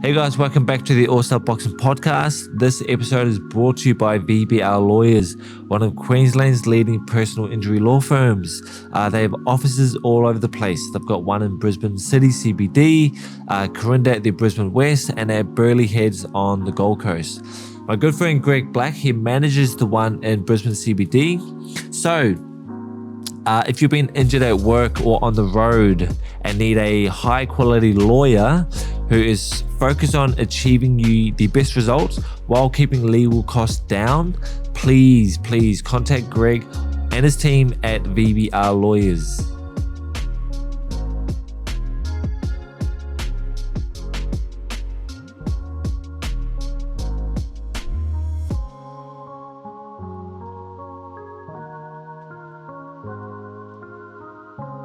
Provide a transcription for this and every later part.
Hey guys, welcome back to the All Star Boxing Podcast. This episode is brought to you by VBR Lawyers, one of Queensland's leading personal injury law firms. They have offices all over the place. They've got one in Brisbane City CBD, Corinda at the Brisbane West, and at Burleigh Heads on the Gold Coast. My good friend Greg Black, he manages the one in Brisbane CBD. So, if you've been injured at work or on the road and need a high quality lawyer who is focused on achieving you the best results while keeping legal costs down, please contact Greg and his team at VBR Lawyers.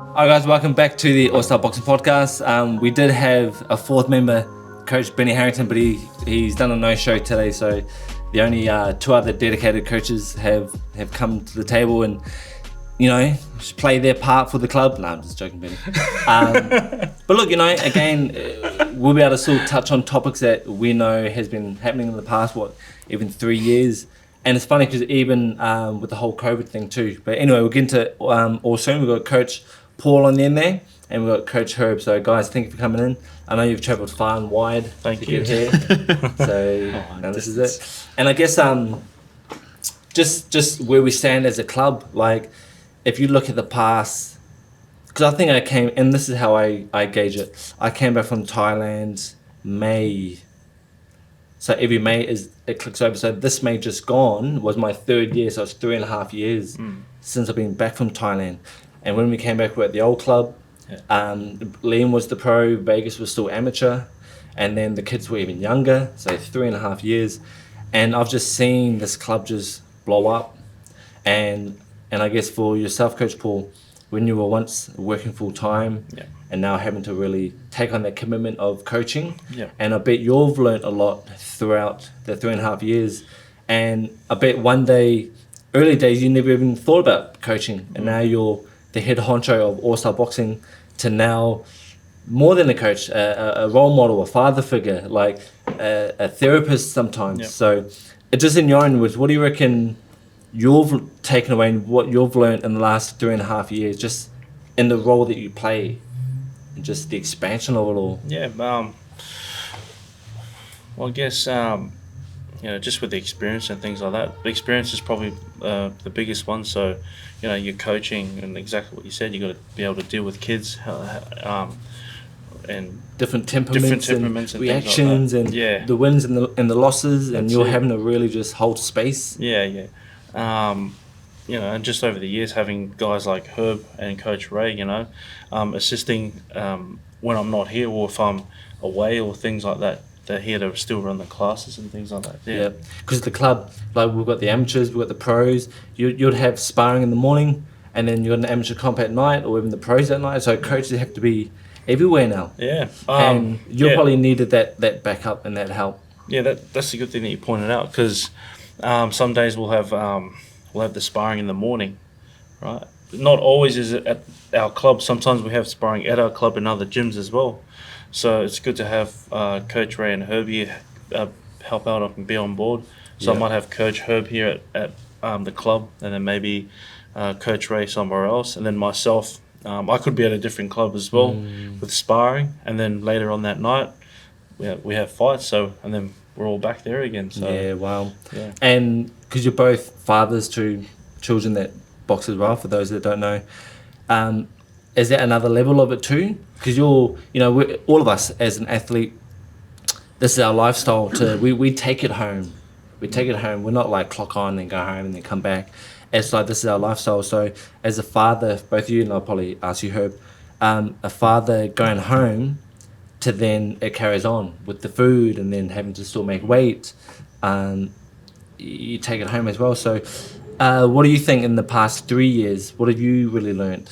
All right, guys, welcome back to the All Star Boxing Podcast. We did have a fourth member, Coach Benny Harrington, but he's done a no-show today, so the only two other dedicated coaches have come to the table and, you know, just play their part for the club. No, I'm just joking, Benny. But look, you know, again, we'll be able to still touch on topics that we know has been happening in the past, even 3 years. And it's funny because even with the whole COVID thing too. But anyway, we'll get into all soon. We've got Coach Paul on the end there, and we've got Coach Herb. So guys, thank you for coming in. I know you've travelled far and wide to get here. So this is it. And I guess just where we stand as a club, like if you look at the past, because I think I came, and this is how I gauge it. I came back from Thailand May. So every May it clicks over. So this May just gone was my third year. So it's 3.5 years since I've been back from Thailand. And when we came back, we were at the old club. Liam was the pro, Vegas was still amateur, and then the kids were even younger, so 3.5 years. And I've just seen this club just blow up. And I guess for yourself, Coach Paul, when you were once working full time and now having to really take on that commitment of coaching, and I bet you've learned a lot throughout the 3.5 years. And I bet one day, early days, you never even thought about coaching, and now you're the head honcho of All Star Boxing, to now more than a coach, a role model, a father figure, like a therapist sometimes. So just in your own words, what do you reckon you've taken away and what you've learned in the last 3.5 years, just in the role that you play and just the expansion of it all? Well, I guess you know, just with the experience and things like that, the experience is probably the biggest one. So, you know, you're coaching, and exactly what you said, you got to be able to deal with kids and different temperaments and reactions like and the wins and the losses. That's and you're having to really just hold space. You know, and just over the years, having guys like Herb and Coach Ray, you know, assisting when I'm not here, or if I'm away or things like that. They're here to still run the classes and things like that. Yeah, because the club, like we've got the amateurs, we've got the pros. You'd have sparring in the morning, and then you've got an amateur comp at night, or even the pros at night. So coaches have to be everywhere now. And you probably needed that backup and that help. Yeah, that's a good thing that you pointed out, because some days we'll have the sparring in the morning, right? Not always is it at our club. Sometimes we have sparring at our club and other gyms as well. So it's good to have Coach Ray and Herb here help out and be on board. So I might have Coach Herb here at the club, and then maybe Coach Ray somewhere else, and then myself. I could be at a different club as well with sparring, and then later on that night we have fights. So and then we're all back there again. So and because you're both fathers to children that box as well. For those that don't know. Is that another level of it too? Because all of us as an athlete, this is our lifestyle. We take it home. We take it home. We're not like clock on and go home and then come back. It's like this is our lifestyle. So as a father, both you and I'll probably ask you, Herb, a father going home to then it carries on with the food and then having to still make weight. You take it home as well. So what do you think in the past 3 years? What have you really learned?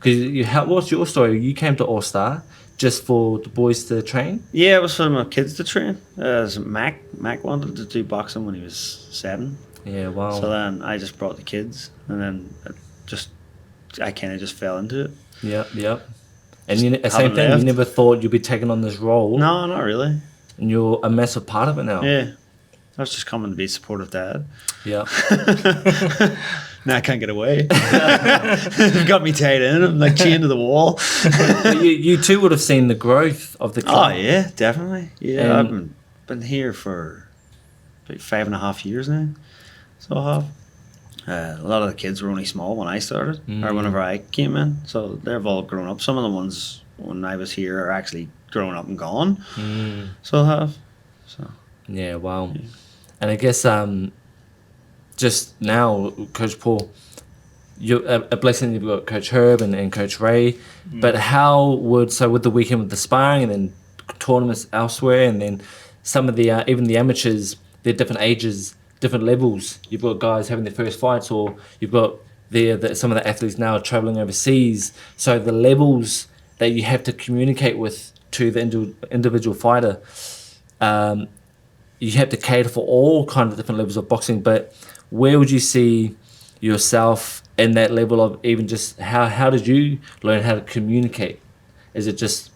Because what's your story? You came to All Star just for the boys to train? Yeah, it was for my kids to train. Mac wanted to do boxing when he was 7. Yeah, wow. So then I just brought the kids, and then I kind of just fell into it. Yep. And same thing, you never thought you'd be taking on this role? No, not really. and you're a massive part of it now. Yeah. I was just coming to be a supportive dad. Yeah. Now I can't get away. They've got me tied in. I'm like chained to the wall. But you too would have seen the growth of the Oh club. yeah, definitely. Yeah, And- I've been here for about 5.5 years now. So I have. A lot of the kids were only small when I started, or whenever I came in. So they've all grown up. Some of the ones when I was here are actually grown up and gone. So I have. So Yeah, wow. And I guess just now, Coach Paul, you're a blessing you've got Coach Herb and Coach Ray. But how would, so with the weekend with the sparring and then tournaments elsewhere, and then some of the, even the amateurs, they're different ages, different levels. You've got guys having their first fights, or you've got some of the athletes now traveling overseas. So the levels that you have to communicate with to the individual fighter, you have to cater for all kinds of different levels of boxing. But where would you see yourself in that level of even just how did you learn how to communicate? Is it just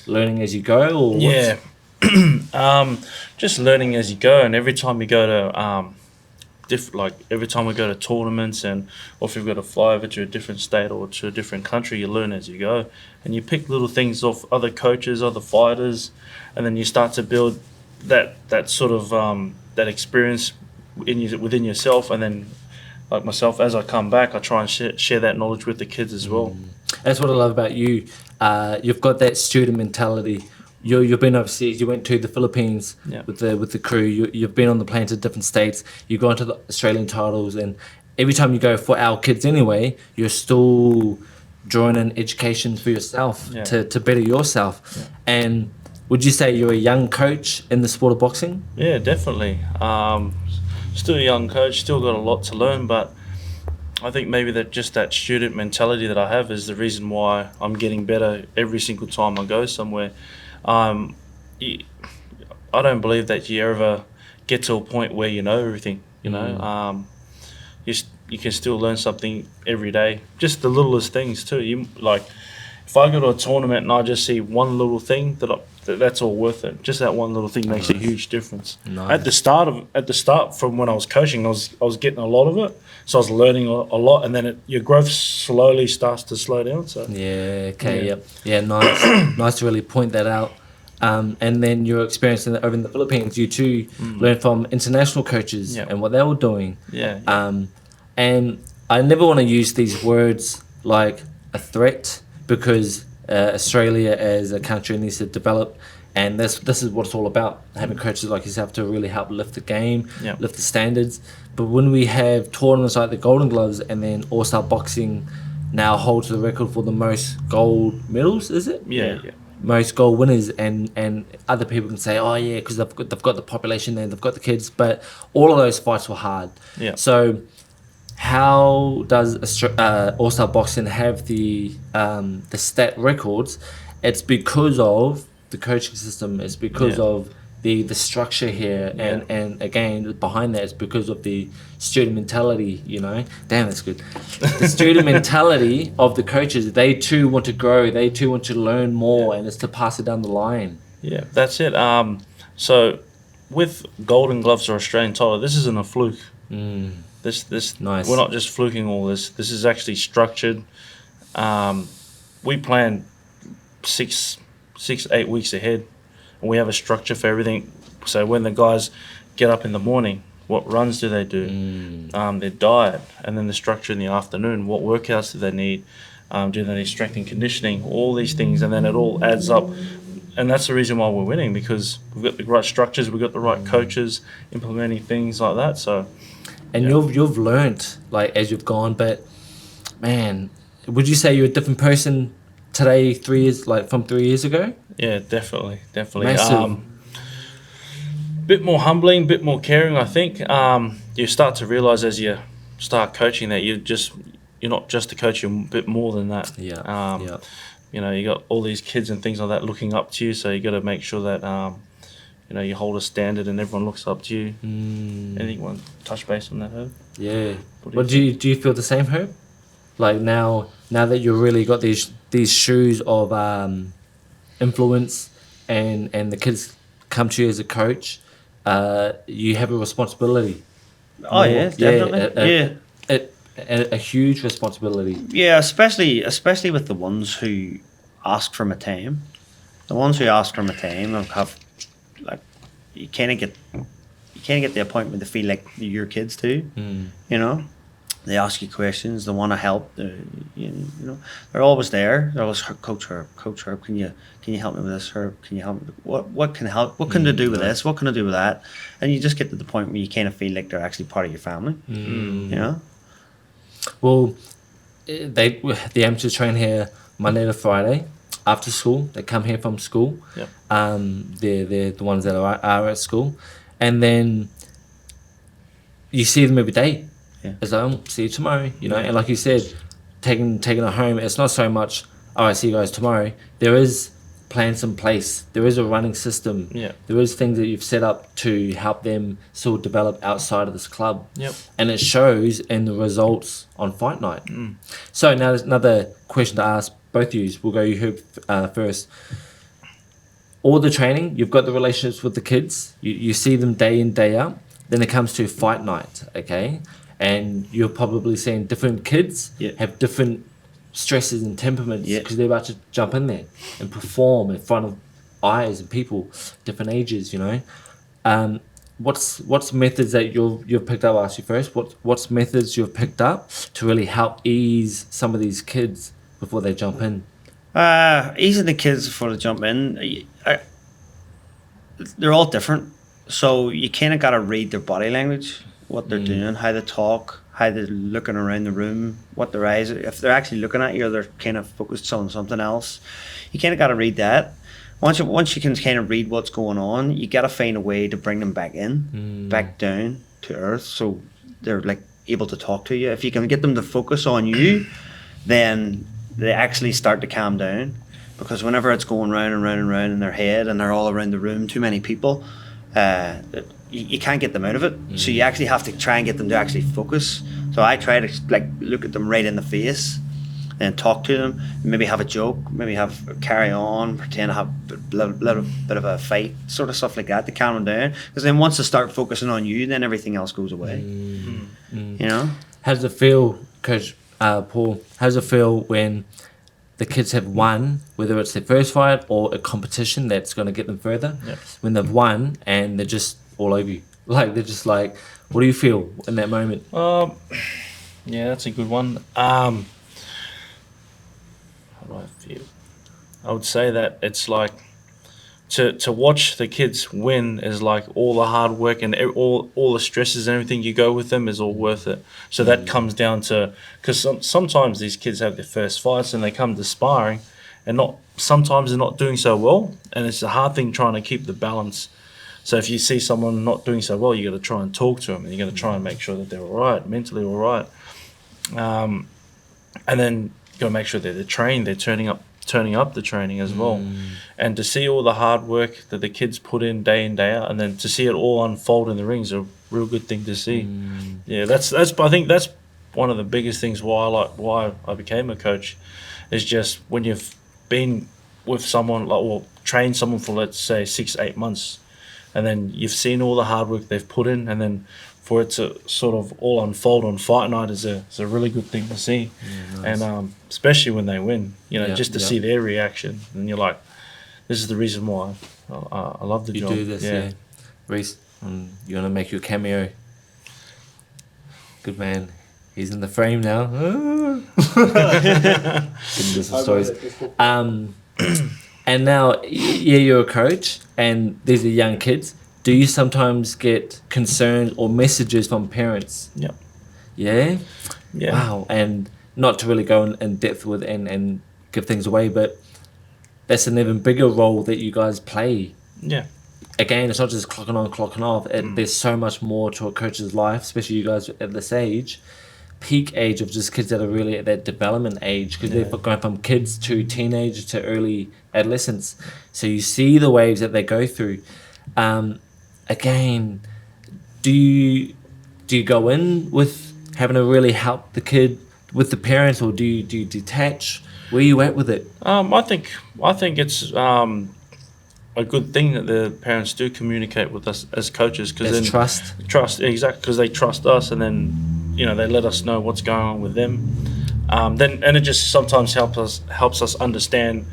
learning as you go, or Yeah. Just learning as you go, and every time you go to every time we go to tournaments, and or if you've got to fly over to a different state or to a different country, you learn as you go, and you pick little things off other coaches, other fighters, and then you start to build that sort of that experience within yourself, and then like myself, as I come back, I try and share that knowledge with the kids as well. That's what I love about you. You've got that student mentality. You've been overseas. You went to the Philippines Yeah. with the crew. You've been on the plane to different states. You've gone to the Australian titles, and every time you go, for our kids anyway, you're still drawing in education for yourself Yeah. to better yourself. And would you say you're a young coach in the sport of boxing? Yeah, definitely. Still a young coach, still got a lot to learn, but I think maybe that student mentality that I have is the reason why I'm getting better every single time I go somewhere. I don't believe that you ever get to a point where you know everything. You know, you can still learn something every day. Just the littlest things too. If I go to a tournament and I just see one little thing that's all worth it. Just that one little thing makes a huge difference. Nice. At the start, from when I was coaching, I was getting a lot of it, so I was learning a lot, and then your growth slowly starts to slow down. So Yeah. Okay. Yeah. Yeah. Nice. Nice to really point that out. And then your experience over in the Philippines, you too learned from international coaches Yeah. and what they were doing. yeah, And I never want to use these words like a threat, because Australia as a country needs to develop, and this is what it's all about, having coaches like yourself to really help lift the game, Yeah. lift the standards. But when we have tournaments like the Golden Gloves, and then All-Star Boxing now holds the record for the most gold medals, is it? yeah. Most gold winners, and other people can say, oh yeah, because they've got the population there, they've got the kids, but all of those fights were hard. Yeah. So how does All-Star Boxing have the stat records? It's because of the coaching system. It's because Yeah. of the structure here, and again behind that, it's because of the student mentality. Damn, that's good. The student mentality of the coaches. They too want to grow. They too want to learn more, and it's to pass it down the line. Yeah, that's it. So with Golden Gloves or Australian title, this isn't a fluke. This Nice. We're not just fluking all this. This is actually structured. We plan 8 weeks ahead, and we have a structure for everything. So when the guys get up in the morning, what runs do they do? Their diet, and then the structure in the afternoon. What workouts do they need? Do they need strength and conditioning? All these things, and then it all adds up. And that's the reason why we're winning, because we've got the right structures, we've got the right coaches implementing things like that. So. And you've learnt like as you've gone, but man, would you say you're a different person today, 3 years, like from 3 years ago? Yeah, definitely. Massive. Bit more humbling, bit more caring. I think you start to realize as you start coaching that you're not just a coach, you're a bit more than that. Yeah. You got all these kids and things like that looking up to you, so you got to make sure that you hold a standard and everyone looks up to you. Anything you want to touch base on that, Herb? Yeah. What do you Do you feel the same, Herb? Like now that you've really got these shoes of influence, and the kids come to you as a coach, you have a responsibility. Oh yeah, definitely. A huge responsibility. Yeah, especially with the ones who ask for my time. The ones who ask for my time have like you kind of get the appointment to feel like your kids too. You know, they ask you questions. They want to help. They're always there. They're always Coach Herb. Coach Herb, can you help me with this? Herb, can you help me? What can help? What can they do with this? What can I do with that? And you just get to the point where you kind of feel like they're actually part of your family. You know. Well, the amateurs train here Monday to Friday after school. They come here from school. Yep. They're the ones that are at school, and then you see them every day. Yeah. It's like, oh, see you tomorrow. And like you said, taking it home. It's not so much. All right, see you guys tomorrow. There is plans in place. There is a running system. Yeah. There is things that you've set up to help them sort of develop outside of this club. Yep. And it shows in the results on fight night. So now there's another question to ask both of you. We'll go you first. All the training, you've got the relationships with the kids. You see them day in, day out. Then it comes to fight night, okay? And you're probably seeing different kids have different stresses and temperaments because they're about to jump in there and perform in front of eyes and people, different ages, What's methods that you've picked up? I'll ask you first. What's methods you've picked up to really help ease some of these kids before they jump in? Easing the kids before they jump in, they're all different. So you kind of got to read their body language, what they're doing, how they talk, how they're looking around the room, what their eyes are. If they're actually looking at you or they're kind of focused on something else, you kind of got to read that. Once you can kind of read what's going on, you got to find a way to bring them back in, back down to earth, so they're like able to talk to you. If you can get them to focus on you, then they actually start to calm down. Because whenever it's going round and round and round in their head and they're all around the room, too many people, you can't get them out of it. So you actually have to try and get them to actually focus. So I try to look at them right in the face and talk to them, maybe have a joke, maybe carry on, pretend to have a little bit of a fight, sort of stuff like that to calm them down. Because then once they start focusing on you, then everything else goes away. How does it feel, Coach Paul? How does it feel when the kids have won, whether it's their first fight or a competition that's going to get them further? When they've won and they're just all over you, they're just like, what do you feel in that moment? Yeah, that's a good one. How do I feel? I would say that it's like to watch the kids win is like all the hard work and all the stresses and everything you go with them is all worth it. So that comes down to, because sometimes these kids have their first fights and they come to sparring and sometimes they're not doing so well, and it's a hard thing trying to keep the balance. So if you see someone not doing so well, you got to try and talk to them, and you got to try and make sure that they're all right, mentally all right, and then you got to make sure that they're trained, they're turning up the training as well. And to see all the hard work that the kids put in day out, and then to see it all unfold in the ring is a real good thing to see. Yeah, that's I think that's one of the biggest things why I became a coach, is just when you've been with someone or trained someone for, let's say, 6-8 months, and then you've seen all the hard work they've put in, and then for it to sort of all unfold on fight night is a really good thing to see. Nice. And especially when they win, just to see their reaction, and you're like, this is the reason why I love the job. You do this, yeah. Reese, you want to make your cameo? Good man. He's in the frame now. Getting some stories. And now, you're a coach, and these are young kids. Do you sometimes get concerns or messages from parents? Yep. Yeah? Yeah. Wow. And not to really go in depth with and give things away, but that's an even bigger role that you guys play. Yeah. Again, it's not just clocking on, clocking off. There's so much more to a coach's life, especially you guys at this age, peak age of just kids that are really at that development age, because they're going from kids to teenage to early adolescence. So you see the waves that they go through. Again, do you go in with having to really help the kid with the parents, or do you detach? Where are you at with it? I think it's a good thing that the parents do communicate with us as coaches, because There's then trust. exactly, because they trust us, and then they let us know what's going on with them. Then and it just sometimes helps us understand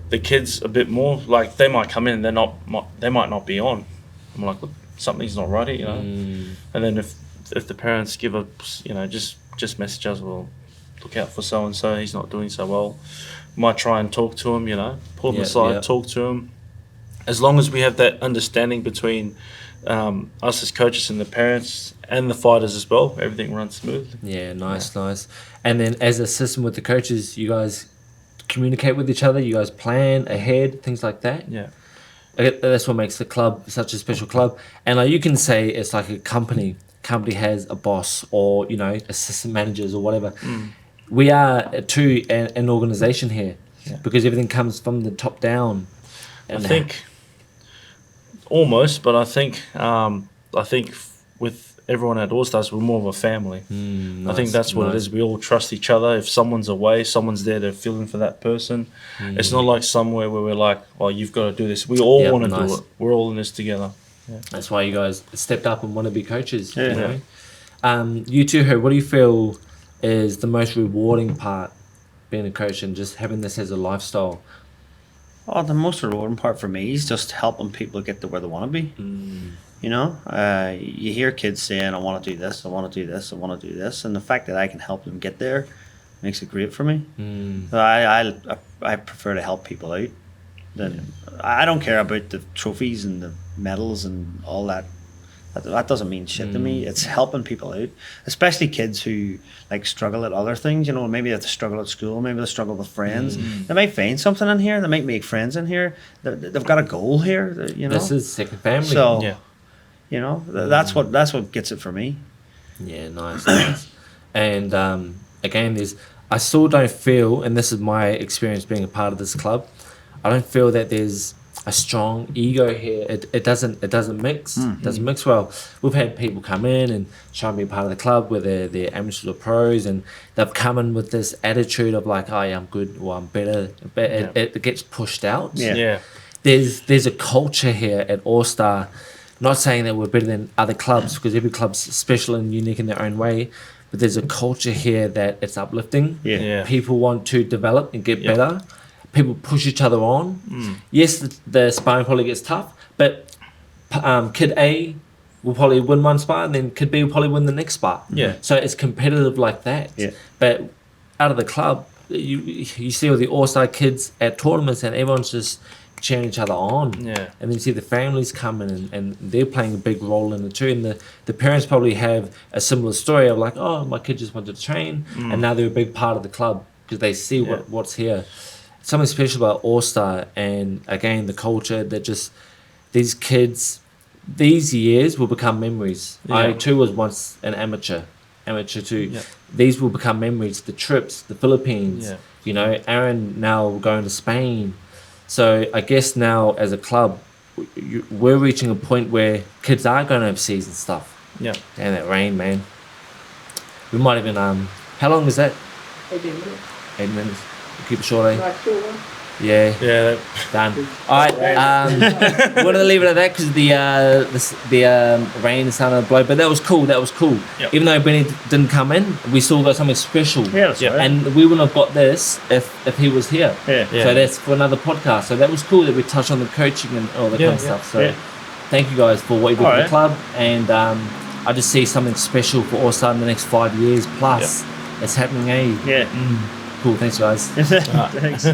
the kids a bit more. Like they might come in, they might not be on. I'm like, look, something's not right here, And then if the parents give us, just message us, well, look out for so and so, he's not doing so well. Might try and talk to him, pull him Yeah, aside, yeah. talk to him. As long as we have that understanding between us as coaches and the parents and the fighters as well, everything runs smoothly. Yeah, nice. And then as a system with the coaches, you guys communicate with each other, you guys plan ahead, things like that. Yeah. That's what makes the club such a special club. And like you can say it's like a company. Company has a boss or, assistant managers or whatever. We are too an organization here because everything comes from the top down. I think almost, but I think with everyone at All Stars, we're more of a family. I think that's what it is. We all trust each other. If someone's away, someone's there to fill in for that person. It's not like somewhere where we're like, well, you've got to do this. We all want to do it. We're all in this together. Yeah. That's why you guys stepped up and want to be coaches. Yeah. You too, Her, what do you feel is the most rewarding part being a coach and just having this as a lifestyle? Oh, the most rewarding part for me is just helping people get to where they want to be. You hear kids saying, I want to do this, I want to do this, I want to do this. And the fact that I can help them get there makes it great for me. So I prefer to help people out. I don't care about the trophies and the medals and all that. That doesn't mean shit to me. It's helping people out, especially kids who like struggle at other things. Maybe they have to struggle at school. Maybe they struggle with friends. They might find something in here. They might make friends in here. They've got a goal here. This is second family. So, that's what gets it for me. Yeah, nice. And again, I still don't feel, and this is my experience being a part of this club, I don't feel that there's a strong ego here. It doesn't mix. It doesn't mix well. We've had people come in and try and be part of the club, whether they're amateurs or pros, and they've come in with this attitude of like, oh yeah, I'm good or I'm better. But it gets pushed out. Yeah. There's a culture here at All Star. Not saying that we're better than other clubs, because every club's special and unique in their own way, but there's a culture here that it's uplifting. Yeah. People want to develop and get better. People push each other on. Yes, the sparring probably gets tough, but kid A will probably win one spar, and then kid B will probably win the next spar. Yeah. So it's competitive like that. Yeah. But out of the club, you see all the All-Star kids at tournaments, and everyone's just cheering each other on. Yeah. And then you see the families coming, and they're playing a big role in it too. And the parents probably have a similar story of like, oh, my kid just wanted to train, and now they're a big part of the club because they see what's here. Something special about All Star, and again the culture that just these kids, these years will become memories. I too was once an amateur too. These will become memories. The trips, the Philippines, Aaron now going to Spain. So I guess now as a club, we're reaching a point where kids are going overseas and stuff. Yeah. Damn that rain, man. We might even how long is that? 18 minutes. 8 minutes. We'll keep it short, eh? Like 2 1. Yeah. Done. All right. We're gonna leave it at that because the rain is starting to blow. But that was cool. Yep. Even though Benny didn't come in, we still got something special. Yeah, that's right. And we wouldn't have got this if he was here. Yeah. So that's for another podcast. So that was cool that we touched on the coaching and all that kind of stuff. So thank you guys for what you did for the club. And I just see something special for All Star in the next 5 years plus. It's happening, eh? Yeah. Cool. Thanks, guys. Thanks.